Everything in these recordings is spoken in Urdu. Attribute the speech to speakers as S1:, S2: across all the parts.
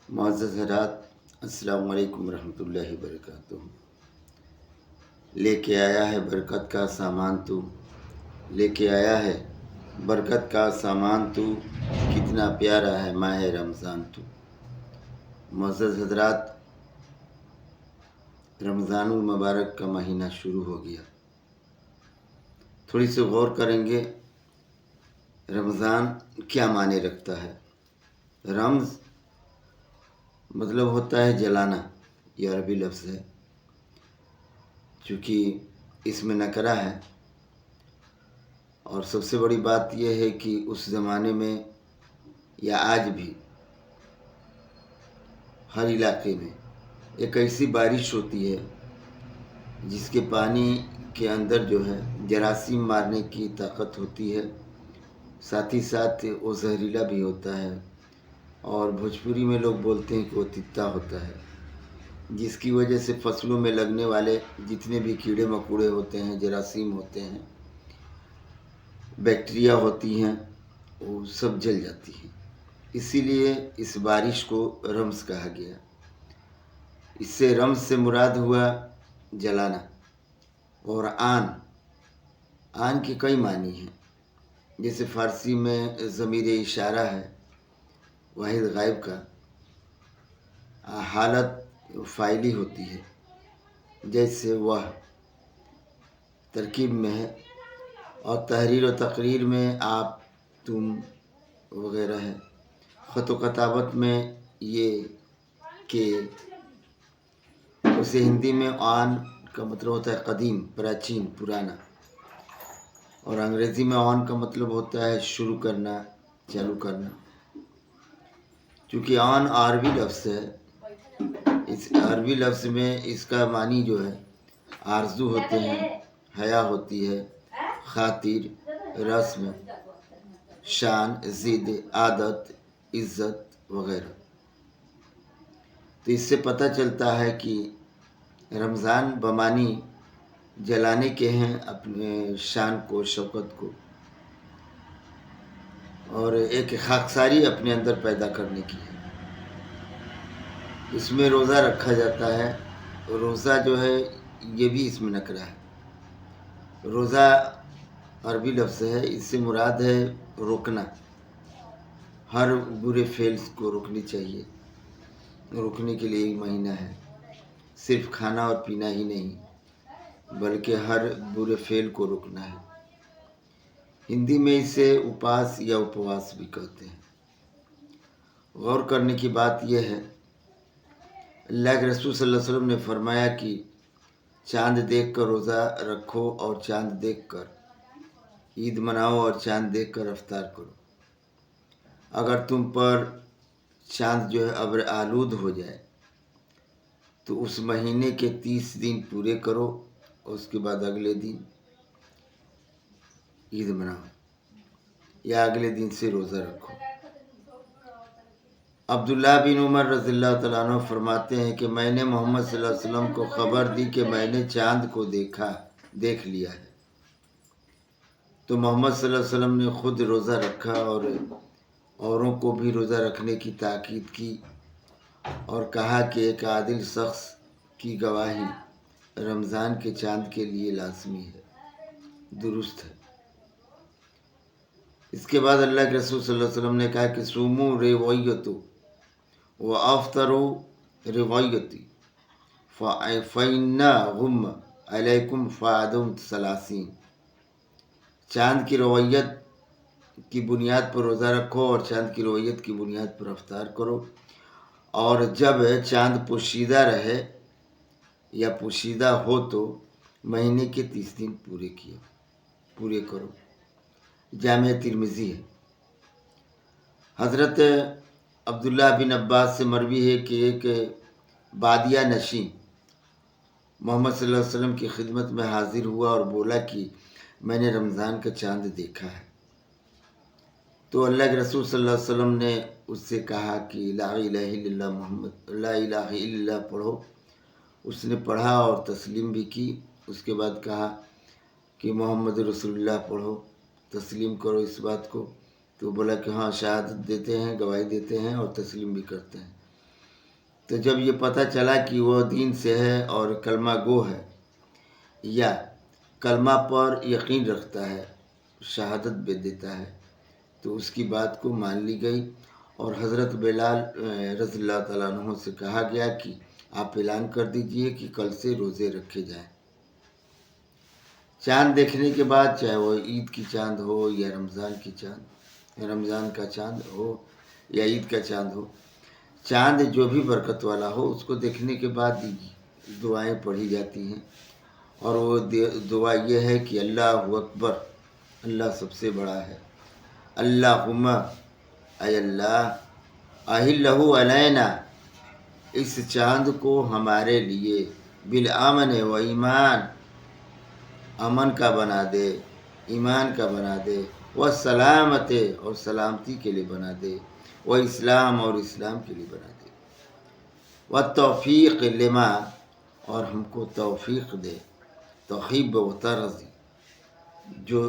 S1: معزز حضرات، السلام علیکم ورحمۃ اللہ وبرکاتہ۔ لے کے آیا ہے برکت کا سامان تو، لے کے آیا ہے برکت کا سامان تو، کتنا پیارا ہے ماہ رمضان تو۔ معزز حضرات، رمضان المبارک کا مہینہ شروع ہو گیا۔ تھوڑی سی غور کریں گے رمضان کیا معنی رکھتا ہے۔ رمض مطلب ہوتا ہے جلانا، یہ عربی لفظ ہے۔ چونکہ اس میں نکرہ ہے، اور سب سے بڑی بات یہ ہے کہ اس زمانے میں یا آج بھی ہر علاقے میں ایک ایسی بارش ہوتی ہے جس کے پانی کے اندر جو ہے جراثیم مارنے کی طاقت ہوتی ہے، ساتھ ہی ساتھ وہ زہریلا بھی ہوتا ہے، اور بھوجپوری میں لوگ بولتے ہیں کہ وہ تتا ہوتا ہے، جس کی وجہ سے فصلوں میں لگنے والے جتنے بھی کیڑے مکوڑے ہوتے ہیں، جراثیم ہوتے ہیں، بیکٹیریا ہوتی ہیں، وہ سب جل جاتی ہیں۔ اسی لیے اس بارش کو رمض کہا گیا۔ اس سے رمض سے مراد ہوا جلانا۔ اور آن کے کئی معنی ہیں، جیسے فارسی میں ضمیر اشارہ ہے واحد غائب کا، حالت فاعلی ہوتی ہے، جیسے وہ ترکیب میں ہے، اور تحریر و تقریر میں آپ، تم وغیرہ ہے۔ خط و کتابت میں یہ کہ اسے ہندی میں آن کا مطلب ہوتا ہے قدیم، پراچین، پرانا، اور انگریزی میں آن کا مطلب ہوتا ہے شروع کرنا، چالو کرنا۔ چونکہ آن عربی لفظ ہے، اس عربی لفظ میں اس کا معنی جو ہے آرزو ہوتے ہیں، حیا ہوتی ہے، خاطر، رسم، شان، ضد، عادت، عزت وغیرہ۔ تو اس سے پتہ چلتا ہے کہ رمضان بمانی جلانے کے ہیں اپنے شان کو، شوکت کو، اور ایک خاکساری اپنے اندر پیدا کرنے کی ہے۔ اس میں روزہ رکھا جاتا ہے۔ روزہ جو ہے یہ بھی اس میں نکرہ ہے۔ روزہ عربی لفظ ہے، اس سے مراد ہے روکنا، ہر برے فعل کو روکنی چاہیے، روکنے کے لیے مہینہ ہے۔ صرف کھانا اور پینا ہی نہیں، بلکہ ہر برے فعل کو روکنا ہے۔ ہندی میں اسے اپاس یا اپواس بھی کہتے ہیں۔ غور کرنے کی بات یہ ہے، اللہ کے رسول صلی اللہ علیہ وسلم نے فرمایا کہ چاند دیکھ کر روزہ رکھو، اور چاند دیکھ کر عید مناؤ، اور چاند دیکھ کر افطار کرو۔ اگر تم پر چاند جو ہے ابر آلود ہو جائے تو اس مہینے کے 30 دن پورے کرو، اور اس کے بعد اگلے دن عید مناؤ، یا اگلے دن سے روزہ رکھو۔ عبداللہ بن عمر رضی اللہ تعالیٰ عنہ فرماتے ہیں کہ میں نے محمد صلی اللہ علیہ وسلم کو خبر دی کہ میں نے چاند کو دیکھ لیا ہے، تو محمد صلی اللہ علیہ وسلم نے خود روزہ رکھا، اور اوروں کو بھی روزہ رکھنے کی تاکید کی، اور کہا کہ ایک عادل شخص کی گواہی رمضان کے چاند کے لیے لازمی ہے، درست ہے۔ اس کے بعد اللہ کے رسول صلی اللہ علیہ وسلم نے کہا کہ سومو رویتو و افطروا رویتی فإن غم علیکم فعدم ثلاثین۔ چاند کی رویت کی بنیاد پر روزہ رکھو، اور چاند کی رویت کی بنیاد پر افطار کرو، اور جب چاند پوشیدہ رہے یا پوشیدہ ہو تو مہینے کے 30 دن پورے کرو۔ جامع ترمذی ہے۔ حضرت عبداللہ بن عباس سے مروی ہے کہ ایک بادیہ نشین محمد صلی اللہ علیہ وسلم کی خدمت میں حاضر ہوا اور بولا کہ میں نے رمضان کا چاند دیکھا ہے۔ تو اللہ کے رسول صلی اللہ علیہ وسلم نے اس سے کہا کہ لا الہ الا اللہ محمد، لا الہ الا اللہ پڑھو۔ اس نے پڑھا اور تسلیم بھی کی۔ اس کے بعد کہا کہ محمد رسول اللہ پڑھو، تسلیم کرو اس بات کو۔ تو بولا کہ ہاں، شہادت دیتے ہیں، گواہی دیتے ہیں، اور تسلیم بھی کرتے ہیں۔ تو جب یہ پتہ چلا کہ وہ دین سے ہے اور کلمہ گو ہے یا کلمہ پر یقین رکھتا ہے، شہادت بھی دیتا ہے، تو اس کی بات کو مان لی گئی، اور حضرت بلال رضی اللہ تعالیٰ عنہ سے کہا گیا کہ آپ اعلان کر دیجئے کہ کل سے روزے رکھے جائیں۔ چاند دیکھنے کے بعد، چاہے وہ عید کی چاند ہو یا رمضان کا چاند ہو یا عید کا چاند ہو، چاند جو بھی برکت والا ہو اس کو دیکھنے کے بعد دعائیں پڑھی جاتی ہیں، اور وہ دعا یہ ہے کہ اللہ اکبر، اللہ سب سے بڑا ہے، اللہم، اے اللہ، اہلہ علینا، اس چاند کو ہمارے لیے، بالامن و ایمان، امن کا بنا دے، ایمان کا بنا دے، والسلامت، اور سلامتی کے لیے بنا دے، اسلام، اور اسلام کے لیے بنا دے، والتوفیق لما، اور ہم کو توفیق دے، تحب و ترضی، جو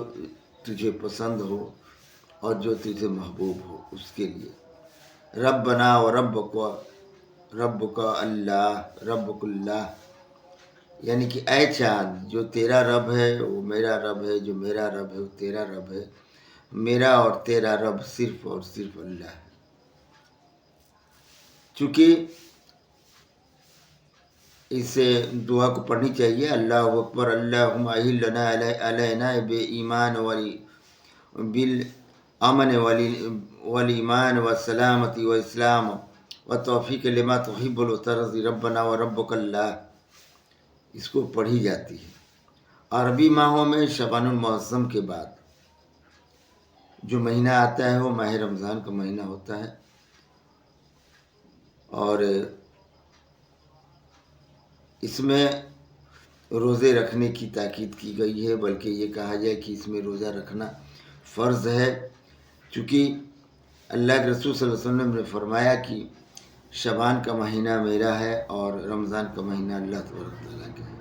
S1: تجھے پسند ہو اور جو تجھے محبوب ہو اس کے لیے، ربنا و ربک اللہ، ربک اللہ، یعنی کہ اے چاند، جو تیرا رب ہے وہ میرا رب ہے، جو میرا رب ہے وہ تیرا رب ہے، میرا اور تیرا رب صرف اور صرف اللہ ہے۔ چونکہ اس دعا کو پڑھنی چاہیے، اللہ اکبر، اللہم اہلنا علینا بایمان بالامن والایمان والسلامت والاسلام والتوفیق لما تحب وترضی، ربنا وربک اللہ، اس کو پڑھی جاتی ہے۔ عربی ماہوں میں شعبان المعظم کے بعد جو مہینہ آتا ہے وہ ماہ رمضان کا مہینہ ہوتا ہے، اور اس میں روزے رکھنے کی تاکید کی گئی ہے، بلکہ یہ کہا جائے کہ اس میں روزہ رکھنا فرض ہے، چونکہ اللہ کے رسول صلی اللہ علیہ وسلم نے فرمایا کہ شعبان کا مہینہ میرا ہے اور رمضان کا مہینہ اللہ تبارک تعالیٰ کا ہے۔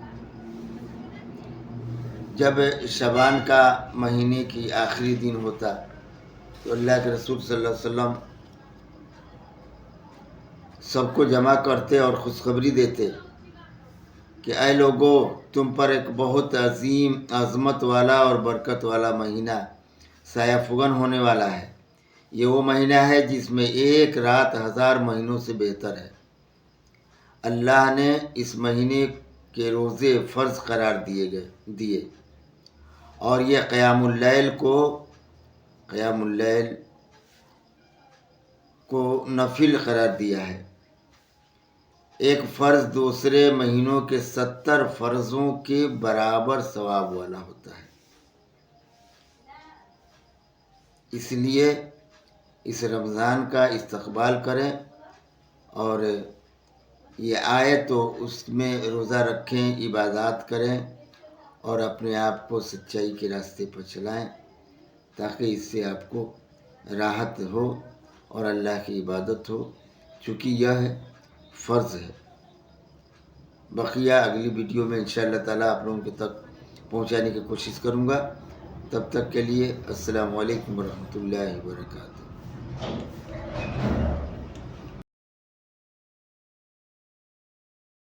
S1: جب شعبان کا مہینے کی آخری دن ہوتا تو اللہ کے رسول صلی اللہ علیہ وسلم سب کو جمع کرتے اور خوشخبری دیتے کہ اے لوگو، تم پر ایک بہت عظیم، عظمت والا اور برکت والا مہینہ سایہ فگن ہونے والا ہے۔ یہ وہ مہینہ ہے جس میں ایک رات 1000 مہینوں سے بہتر ہے۔ اللہ نے اس مہینے کے روزے فرض قرار دیے، اور یہ قیام اللیل کو نفل قرار دیا ہے۔ ایک فرض دوسرے مہینوں کے 70 فرضوں کے برابر ثواب والا ہوتا ہے۔ اس لیے اس رمضان کا استقبال کریں، اور یہ آئے تو اس میں روزہ رکھیں، عبادات کریں، اور اپنے آپ کو سچائی کے راستے پر چلائیں، تاکہ اس سے آپ کو راحت ہو اور اللہ کی عبادت ہو، چونکہ یہ فرض ہے۔ بقیہ اگلی ویڈیو میں انشاءاللہ تعالیٰ آپ لوگوں کے تک پہنچانے کی کوشش کروں گا۔ تب تک کے لیے السلام علیکم ورحمۃ اللہ وبرکاتہ۔